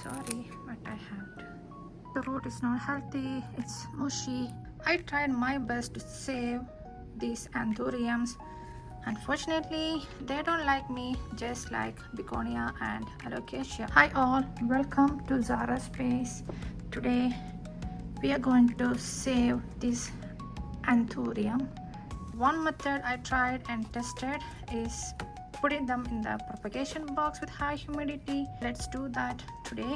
sorry, but I have to. The root is not healthy, it's mushy. I tried my best to save these anthuriums. Unfortunately, they don't like me, just like begonia and alocasia. Hi all, welcome to Zara Space. Today we are going to save this anthurium. One method I tried and tested is putting them in the propagation box with high humidity. Let's do that today.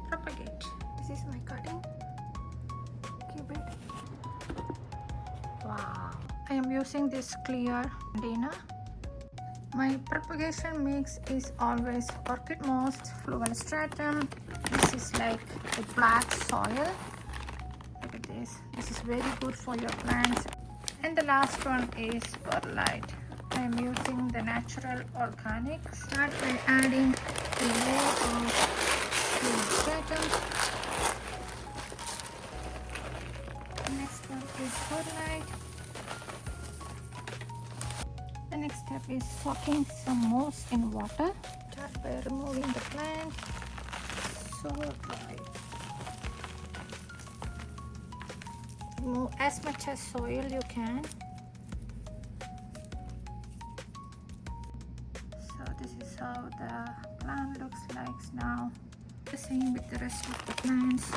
Propagate. This is my cutting. Keep it. Wow. I am using this clear container. My propagation mix is always orchid moss, fluval stratum. This is like a black soil. Look at this. This is very good for your plants. And the last one is perlite. I am using the natural organics. Start by adding a layer of fluval stratum. The next one is perlite. The next step is soaking some moss in water. Start by removing the plant. So dry. Remove as much as soil you can. So this is how the plant looks like now. The same with the rest of the plants.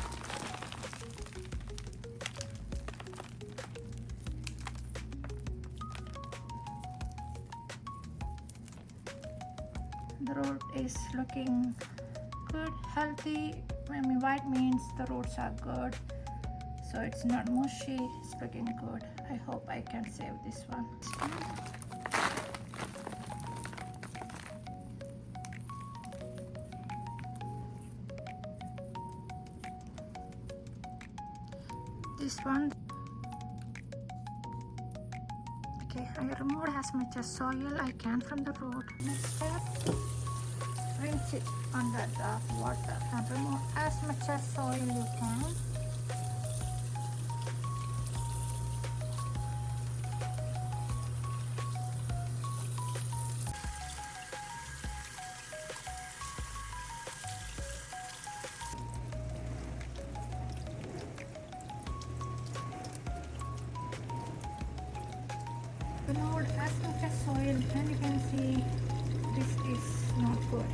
The root is looking good, healthy. I mean, white means the roots are good, so it's not mushy, it's looking good. I hope I can save this one. This one. Okay, I removed as much as soil I can from the root. Next step, rinse it under the water and remove as much as soil you can. Removed as much as soil, and you can see this is not good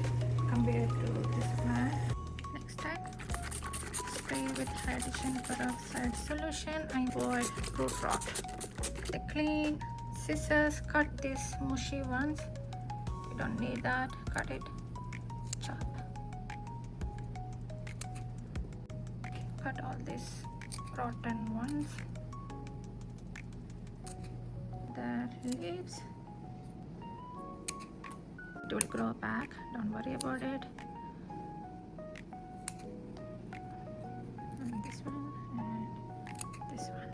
compared to this plant. Next step, spray with hydrogen peroxide solution and avoid root rot. The clean scissors, cut these mushy ones. You don't need that. Cut it. Chop. Cut all these rotten ones. The leaves, it will grow back, don't worry about it. And this one and this one.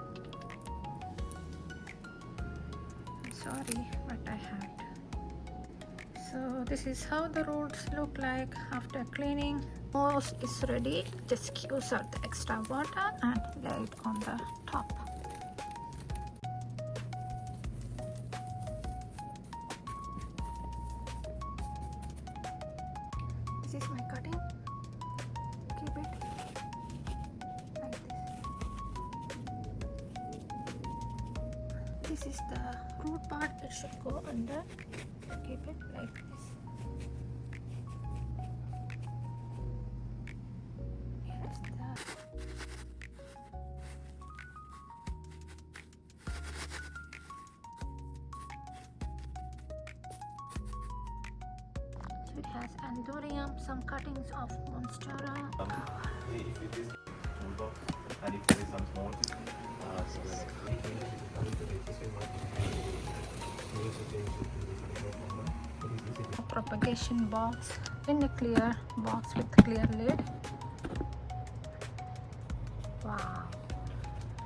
I'm sorry, but I have to. So this is how the roots look like after cleaning. Moss is ready. Just squeeze out the extra water and lay it on the top. This is my cutting. Keep it like this. This is the root part, it should go under. Keep it like this. Here's the it has Anthurium, some cuttings of Monstera. If it is toolbox and if there is some small propagation box in a clear box with clear lid. Wow,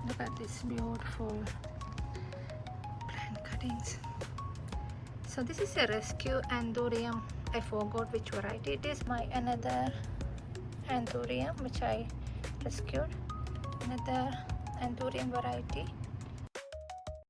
look at this beautiful plant cuttings. So this is a rescue Anthurium. I forgot which variety it is. My another Anthurium which I rescued, another Anthurium variety.